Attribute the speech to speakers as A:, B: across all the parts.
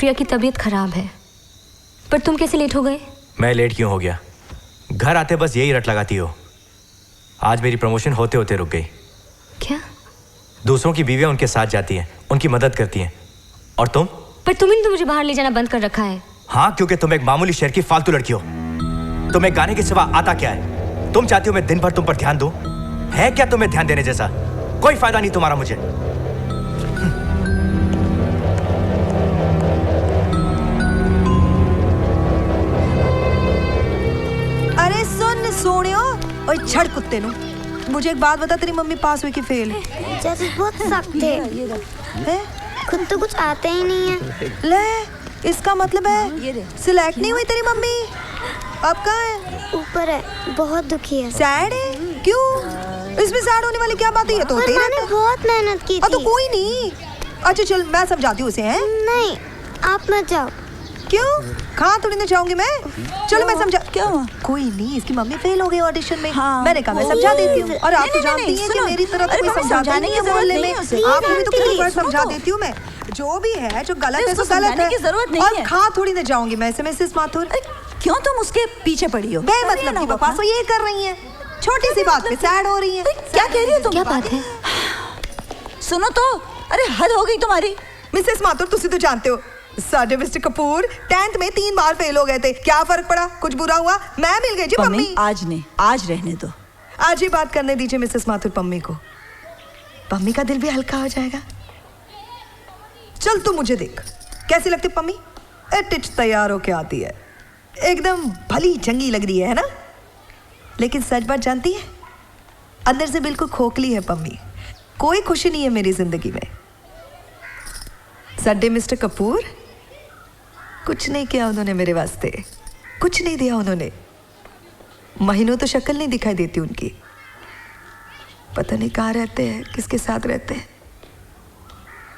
A: प्रिया की तबीयत खराब है। पर तुम कैसे लेट हो गए?
B: मैं लेट क्यों हो गया? घर आते बस यही रट लगाती हो। आज मेरी प्रमोशन होते होते रुक गई।
A: क्या?
B: दूसरों की बीवियां उनके साथ जाती हैं, उनकी मदद करती हैं, और तुम?
A: पर तुमने तो मुझे बाहर ले जाना बंद कर रखा है।
B: हाँ, क्योंकि तुम एक मामूली शहर की फालतू लड़की हो। तुम्हें गाने के सिवा आता क्या है? तुम चाहती हो मैं दिन भर तुम पर ध्यान दूं? है क्या तुम्हें ध्यान देने जैसा? कोई फायदा नहीं तुम्हारा मुझे।
C: अरे सुन सोनियो, ओए छड़ कुत्ते नो, मुझे एक बात बता, तेरी मम्मी पास हुई कि फेल?
D: जैसे बहुत सख्त है, खुद तो कुछ आते ही नहीं है।
C: ले, इसका मतलब है सिलेक्ट नहीं हुई तेरी मम्मी। अब कहाँ है?
D: ऊपर है, बहुत दुखी है।
C: सैड है? क्यों? इसमें सैड होने वाली क्या बात है? ये तो होते ही रहता है।
D: बहुत मेहनत की थी।
C: तो कोई नहीं। अच्छा चल, मैं समझाती हूँ उसे। हैं?
D: नहीं, आप मत जाओ।
C: क्यों? कहाँ थोड़ी ना जाऊंगी मैं। चलो मैं समझा।
E: क्या हुआ?
C: कोई नहीं, इसकी मम्मी फेल हो गई ऑडिशन में।
E: हाँ।
C: मैंने कहा मैं समझा देती हूँ। और आप तो जानती हैं कि मेरी तरह तो कोई समझाने की मोहल्ले में। आपको भी तो कितनी बार समझा देती हूँ मैं। जो भी है, जो गलत है तो गलत है।
E: जरूरत नहीं
C: और
E: है।
C: कहाँ थोड़ी ना जाऊंगी मैं ऐसे। मिसेस माथुर,
E: क्यों तुम उसके पीछे पड़ी हो?
C: बेमतलब की बकवास वो ये कर रही है। छोटी सी बात पे सैड हो रही है।
E: क्या कह रही हो तुम?
A: क्या बात है?
E: सुनो तो, अरे हद हो गई तुम्हारी।
C: मिसेस माथुर, तुसी तो जानते हो साडे मिस्टर कपूर 10th में 3 बार फेल हो गए थे। क्या फर्क पड़ा? कुछ बुरा हुआ? मैं मिल गई जी मम्मी।
E: आज नहीं, आज रहने दो।
C: आज ही बात करने दीजिए मिसेस माथुर पम्मी को। पम्मी का दिल भी हल्का हो जाएगा। चल तू मुझे देख, कैसी लगती पम्मी? टिच तैयार होके आती है, एकदम भली चंगी लग रही है ना? लेकिन सच बात जानती है, अंदर से बिल्कुल खोखली है पम्मी। कोई खुशी नहीं है मेरी जिंदगी में। सड्डे मिस्टर कपूर, कुछ नहीं किया उन्होंने मेरे वास्ते, कुछ नहीं दिया उन्होंने। महीनों तो शक्ल नहीं दिखाई देती उनकी। पता नहीं कहाँ रहते हैं, किसके साथ रहते हैं।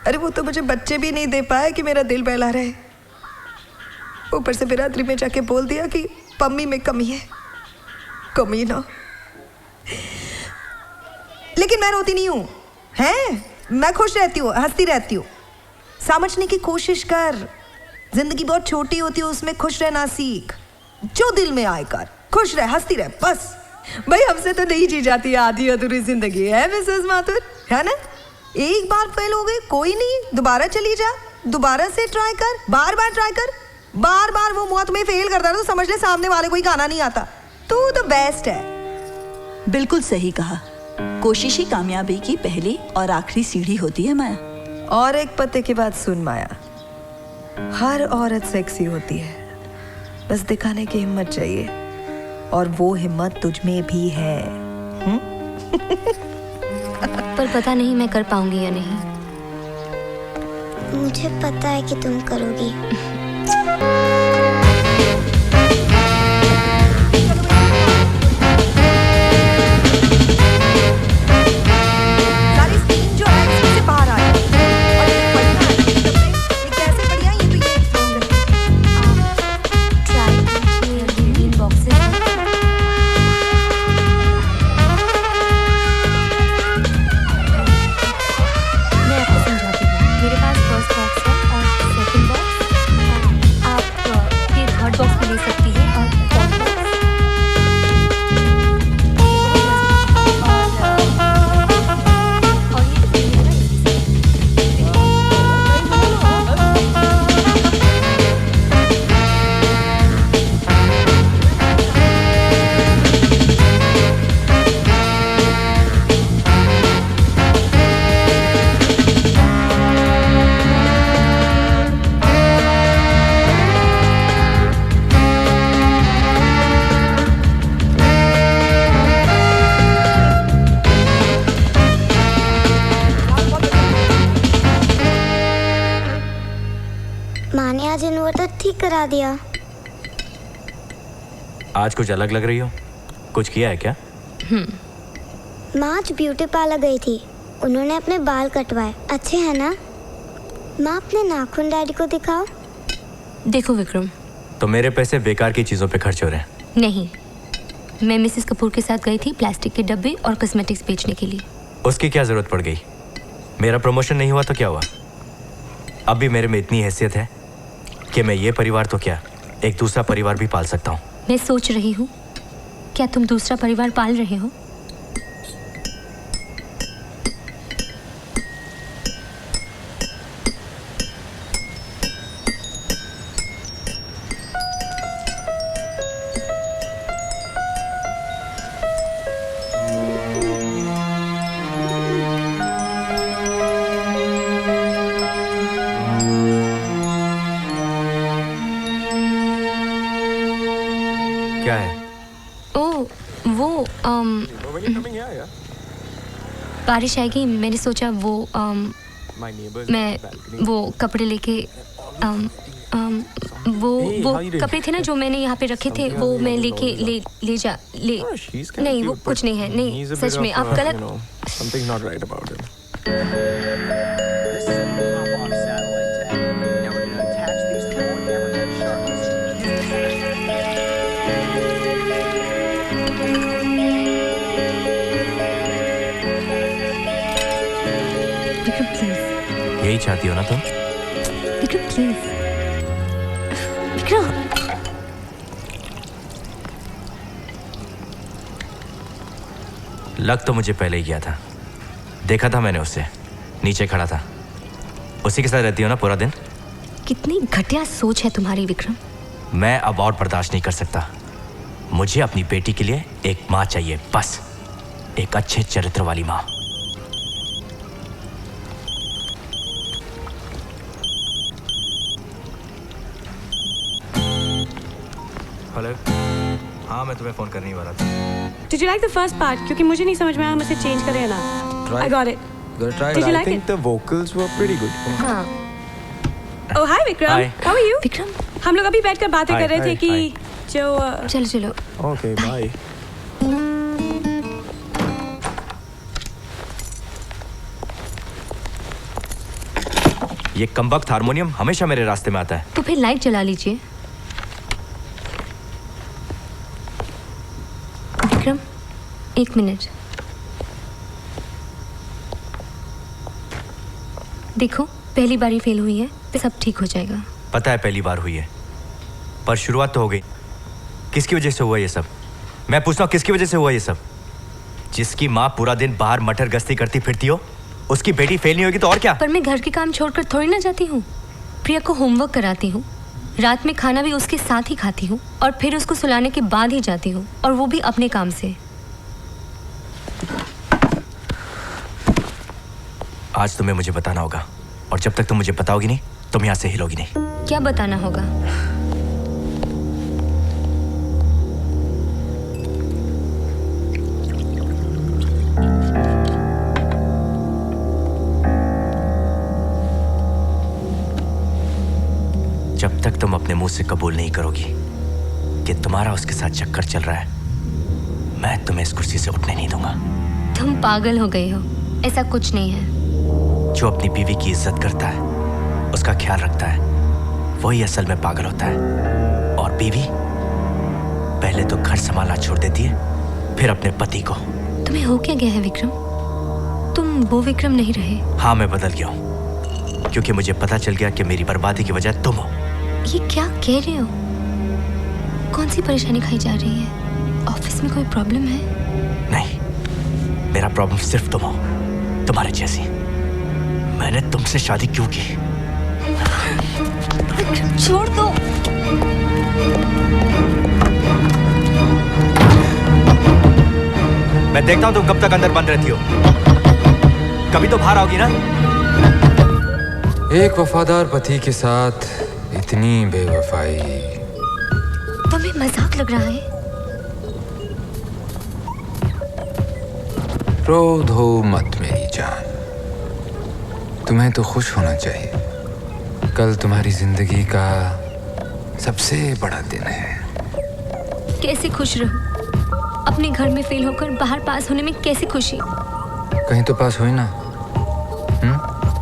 C: अरे वो तो मुझे बच्चे भी नहीं दे पाए कि मेरा दिल बहला रहे। ऊपर से बिरादरी में जाके बोल दिया कि पम्मी में कमी है। कमी ना, लेकिन मैं रोती नहीं हूँ, हैं? मैं खुश रहती हूँ, हंसती रहती हूँ। समझने की कोशिश कर, जिंदगी बहुत छोटी होती है, उसमें खुश रहना सीख। जो दिल में आए कर, खुश रह, हंसती रह, बस। भाई हमसे तो नहीं जी जाती है आधी अधूरी जिंदगी, है मिसेस माथुर, है ना? एक बार फेल हो गई, कोई नहीं, दोबारा चली जा, दोबारा से ट्राई कर, बार बार ट्राई कर। बार बार वो मौत में फेल करता है तो समझ ले सामने वाले को ही गाना नहीं आता। तू तो बेस्ट है।
E: बिल्कुल सही कहा। कोशिश ही कामयाबी की पहली और आखिरी सीढ़ी होती है माया।
C: और एक पते की बात सुन माया, हर औरत सेक्सी होती है, बस दिखाने की हिम्मत चाहिए, और वो हिम्मत तुझ में भी है।
A: पर पता नहीं मैं कर पाऊंगी या नहीं।
D: मुझे पता है कि तुम करोगी।
C: सारी स्क्रीन जो है इसमें से बाहर आ रही है। और ये बढ़िया है, ये कैसे बढ़िया है? ये तो ये
A: ट्राई कीजिए, ग्रीन बॉक्सेस हैं। मैं आपको समझाती हूँ। मेरे पास फर्स्ट बॉक्स है और सेकंड बॉक्स। आप फिर थर्ड बॉक्स में ले सकती हैं और फोर्थ बॉक्स।
D: माँ ने आज इन्वर्टर ठीक करा दिया।
B: आज कुछ अलग लग रही हो, कुछ किया है क्या?
D: माँ आज ब्यूटी पार्लर गई थी, उन्होंने अपने बाल कटवाए। अच्छे हैं ना? माँ अपने नाखून डैडी को दिखाओ।
A: देखो विक्रम,
B: तो मेरे पैसे बेकार की चीजों पे खर्च हो रहे हैं।
A: नहीं, मैं मिसेस कपूर के साथ गई थी प्लास्टिक के डब्बे और कॉस्मेटिक्स बेचने के लिए।
B: उसकी क्या जरूरत पड़ गई? मेरा प्रमोशन नहीं हुआ तो क्या हुआ? अब भी मेरे में इतनी हैसियत है कि मैं ये परिवार तो क्या एक दूसरा परिवार भी पाल सकता हूँ।
A: मैं सोच रही हूँ, क्या तुम दूसरा परिवार पाल रहे हो?
B: क्या है?
A: ओह, वो बारिश आएगी, मैंने सोचा मैं वो कपड़े लेके वो कपड़े थे ना जो मैंने यहाँ पे रखे थे, वो मैं लेके ले नहीं, वो कुछ नहीं है, नहीं सच में आप गलत।
F: Something's not right about him.
A: Vikram please,
B: यही चाहती हो ना तुम?
A: विक्रम प्लीज, विक्रम।
B: लग तो मुझे पहले ही गया था, देखा था मैंने उससे, नीचे खड़ा था। उसी के साथ रहती हो ना पूरा दिन?
A: कितनी घटिया सोच है तुम्हारी विक्रम।
B: मैं अब और बर्दाश्त नहीं कर सकता। मुझे अपनी बेटी के लिए एक माँ चाहिए, बस एक अच्छे चरित्र वाली माँ। हेलो, हाँ मैं तुम्हें फोन करने ही वाला था।
G: Did you like the first part? क्योंकि मुझे नहीं समझ में आया, हम इसे चेंज करें ना। I got it. Did you like
F: I think
G: it?
F: the vocals were pretty good.
A: हाँ
G: Oh hi Vikram.
B: Hi.
G: How are you?
A: Vikram,
G: हम लोग अभी बैठकर बातें
B: Hi,
G: कर रहे थे
F: hi,
G: कि जो
A: चलो चलो।
F: Okay, bye.
B: ये कमबख्त हारमोनियम हमेशा मेरे रास्ते में आता है।
A: तो फिर लाइट जला लीजिए। विक्रम, एक मिनट। देखो, पहली बारी फेल हुई है, तो सब ठीक हो जाएगा।
B: पता है पहली बार हुई है, पर शुरुआत तो हो गई। किसकी वजह से हुआ ये सब? मैं पूछता हूँ, किसकी वजह से हुआ ये सब? जिसकी माँ पूरा दिन बाहर मटर गश्ती करती फिरती हो, उसकी बेटी फेल नहीं होगी तो और क्या?
A: पर मैं घर के काम छोड़कर थोड़ी ना जाती हूँ। प्रिया को होमवर्क कराती हूँ, रात में खाना भी उसके साथ ही खाती हूँ, और फिर उसको सुलाने के बाद ही जाती हूँ, और वो भी अपने काम से।
B: आज तुम्हें मुझे बताना होगा, और जब तक तुम मुझे बताओगी नहीं, तुम यहाँ से हिलोगी नहीं।
A: क्या बताना होगा?
B: जब तक तुम अपने मुंह से कबूल नहीं करोगी कि तुम्हारा उसके साथ चक्कर चल रहा है, मैं तुम्हें इस कुर्सी से उठने नहीं दूंगा।
A: तुम पागल हो गए हो, ऐसा कुछ नहीं है।
B: जो अपनी बीवी की इज्जत करता है, उसका ख्याल रखता है, वही असल में पागल होता है। और बीवी पहले तो घर संभालना छोड़ देती है, फिर अपने पति को।
A: तुम्हें हो क्या गया है विक्रम? तुम वो विक्रम नहीं रहे।
B: हाँ, मैं बदल गया हूँ, क्योंकि मुझे पता चल गया कि मेरी बर्बादी की वजह तुम हो।
A: ये क्या कह रहे हो? कौन सी परेशानी खाई जा रही है? ऑफिस में कोई प्रॉब्लम है?
B: नहीं, मेरा प्रॉब्लम सिर्फ तुम हो, तुम्हारे जैसी। मैंने तुमसे शादी क्यों की?
A: विक्रम, छोड़ दो।
B: मैं देखता हूँ तुम कब तक अंदर बंद रहती हो। कभी तो बाहर आओगी ना?
H: एक वफादार पति के साथ इतनी बेवफाई।
A: तुम्हें मजाक लग रहा है?
H: क्रोध हो मत मेरी जान, तुम्हें तो खुश होना चाहिए। कल तुम्हारी जिंदगी का सबसे बड़ा दिन है।
A: कैसे खुश रहूं? अपने घर में फेल होकर बाहर पास होने में कैसे खुशी?
H: कहीं तो पास हुई ना?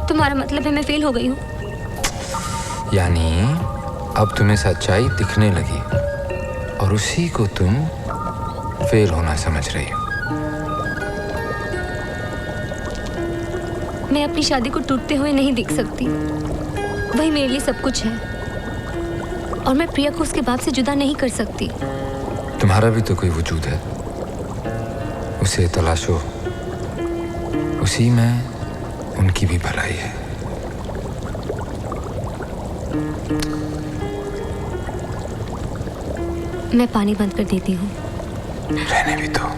A: तुम्हारा मतलब है मैं फेल हो गई हूँ?
H: यानी अब तुम्हें सच्चाई दिखने लगी और उसी को तुम फेल होना समझ रही हो।
A: मैं अपनी शादी को टूटते हुए नहीं देख सकती। वही मेरे लिए सब कुछ है। और मैं प्रिया को उसके बाप से जुदा नहीं कर सकती।
H: तुम्हारा भी तो कोई वजूद है, उसे तलाशो, उसी में उनकी भी भलाई है।
A: मैं पानी बंद कर देती हूँ।
H: रहने भी तो।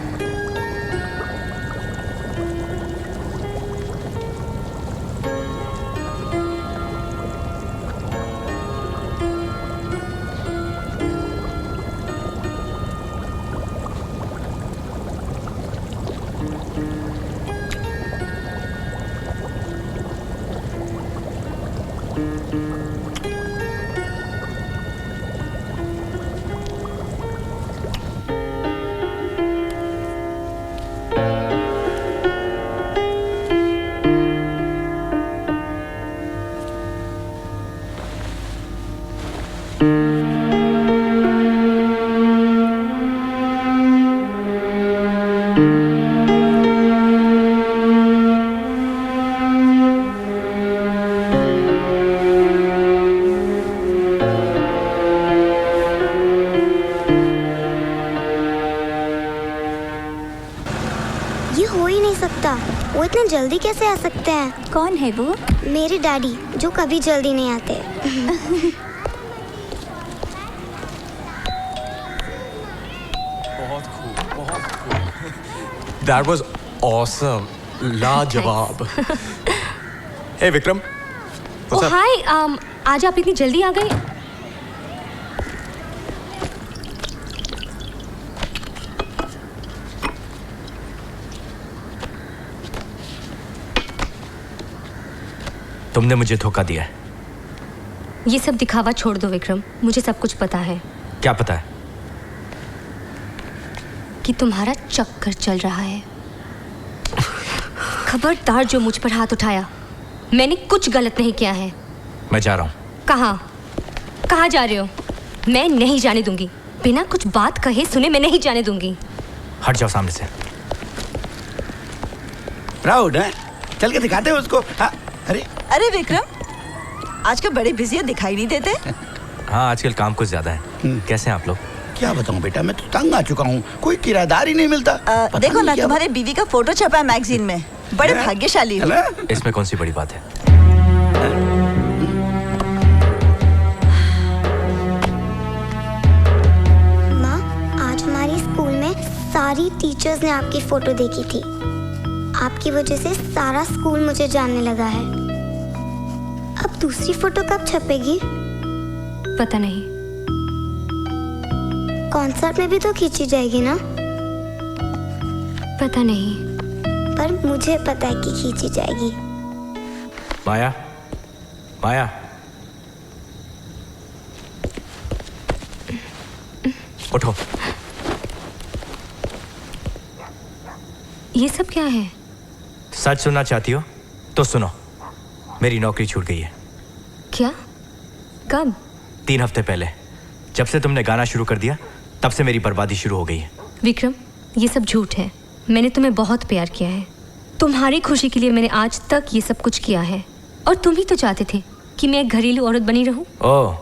D: वो इतने जल्दी कैसे आ सकते हैं?
I: कौन है वो?
D: मेरे डैडी, जो कभी जल्दी नहीं आते।
F: बहुत खूब, बहुत खूब। That was awesome. लाजवाब। Hey विक्रम।
A: ओह हाय, आज आप इतनी जल्दी आ गए?
B: तुमने मुझे धोखा दिया है।
A: ये सब दिखावा छोड़ दो विक्रम, मुझे सब कुछ पता है।
B: क्या पता है?
A: कि तुम्हारा चक्कर चल रहा है। खबरदार जो मुझ पर हाथ उठाया, मैंने कुछ गलत नहीं किया है।
B: मैं जा रहा हूँ।
A: कहाँ जा रहे हो? मैं नहीं जाने दूंगी, बिना कुछ बात कहे सुने मैं नहीं जाने दूंगी।
B: हट जाओ सामने से।
J: प्राउड है, चल के दिखाते हैं उसको। हाँ,
E: अरे विक्रम, आजकल बड़े बिजी है, दिखाई नहीं देते।
B: हाँ, आजकल काम कुछ ज्यादा है। कैसे हैं आप लोग?
J: क्या बताऊं बेटा, मैं तो तंग आ चुका हूँ, कोई किराएदार ही नहीं मिलता।
E: देखो ना, तुम्हारे बीवी का फोटो छपा है मैगजीन में। बड़े भाग्यशाली हो।
B: इसमें कौन सी बड़ी बात है?
D: माँ, आज हमारी स्कूल में सारी टीचर्स ने आपकी फोटो देखी थी। आपकी वजह से सारा स्कूल मुझे जानने लगा है। अब दूसरी फोटो कब छपेगी?
A: पता नहीं।
D: कॉन्सर्ट में भी तो खींची जाएगी ना?
A: पता नहीं,
D: पर मुझे पता है कि खींची जाएगी।
B: माया, माया, उठो।
A: ये सब क्या है?
B: सच सुनना चाहती हो तो सुनो, मेरी नौकरी छूट गई है।
A: क्या? कब?
B: 3 हफ्ते पहले। जब से तुमने गाना शुरू कर दिया, तब से मेरी बर्बादी शुरू हो गई है।
A: विक्रम, ये सब झूठ है। मैंने तुम्हें बहुत प्यार किया है। तुम्हारी खुशी के लिए मैंने आज तक ये सब कुछ किया है। और तुम ही तो चाहते थे कि मैं एक घरेलू औरत बनी रहूं।
B: ओह,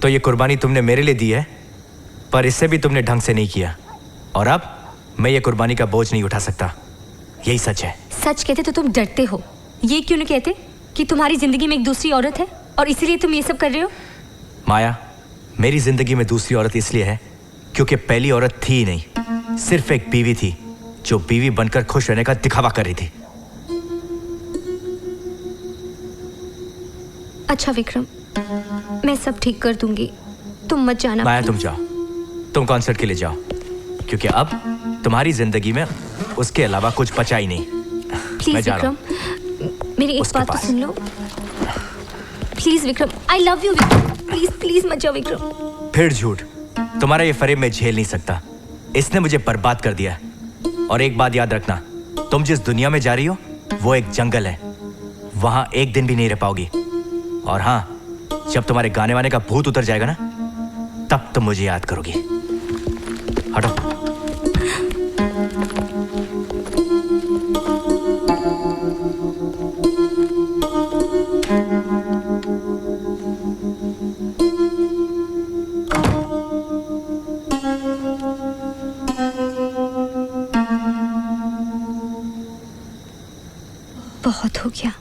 B: तो ये कुर्बानी तुमने मेरे लिए दी है, पर इससे भी तुमने ढंग से नहीं किया। और अब मैं ये कुर्बानी का बोझ नहीं उठा सकता। यही सच है।
A: सच कहते तो तुम डरते हो। ये क्यों नहीं कहते कि तुम्हारी जिंदगी में एक दूसरी औरत है और इसीलिए तुम ये सब कर रहे हो?
B: माया, मेरी जिंदगी में दूसरी औरत इसलिए है क्योंकि पहली औरत थी ही नहीं, सिर्फ एक बीवी थी जो बीवी बनकर खुश रहने का दिखावा कर रही थी।
A: अच्छा विक्रम, मैं सब ठीक कर दूंगी, तुम मत जाना।
B: माया, तुम जाओ, तुम कॉन्सर्ट के लिए जाओ, क्योंकि अब तुम्हारी जिंदगी में उसके अलावा कुछ बचा ही नहीं।
A: प्लीज विक्रम, मेरी एक बात तो सुन लो। Please Vikram, I love you Vikram, please please मत जाओ विक्रम।
B: फिर झूठ। तुम्हारा ये फरेब मैं झेल नहीं सकता। इसने मुझे बर्बाद कर दिया। और एक बात याद रखना, तुम जिस दुनिया में जा रही हो वो एक जंगल है, वहां एक दिन भी नहीं रह पाओगी। और हाँ, जब तुम्हारे गाने वाने का भूत उतर जाएगा ना, तब तुम मुझे याद करोगी। हटो।
A: बहुत हो गया।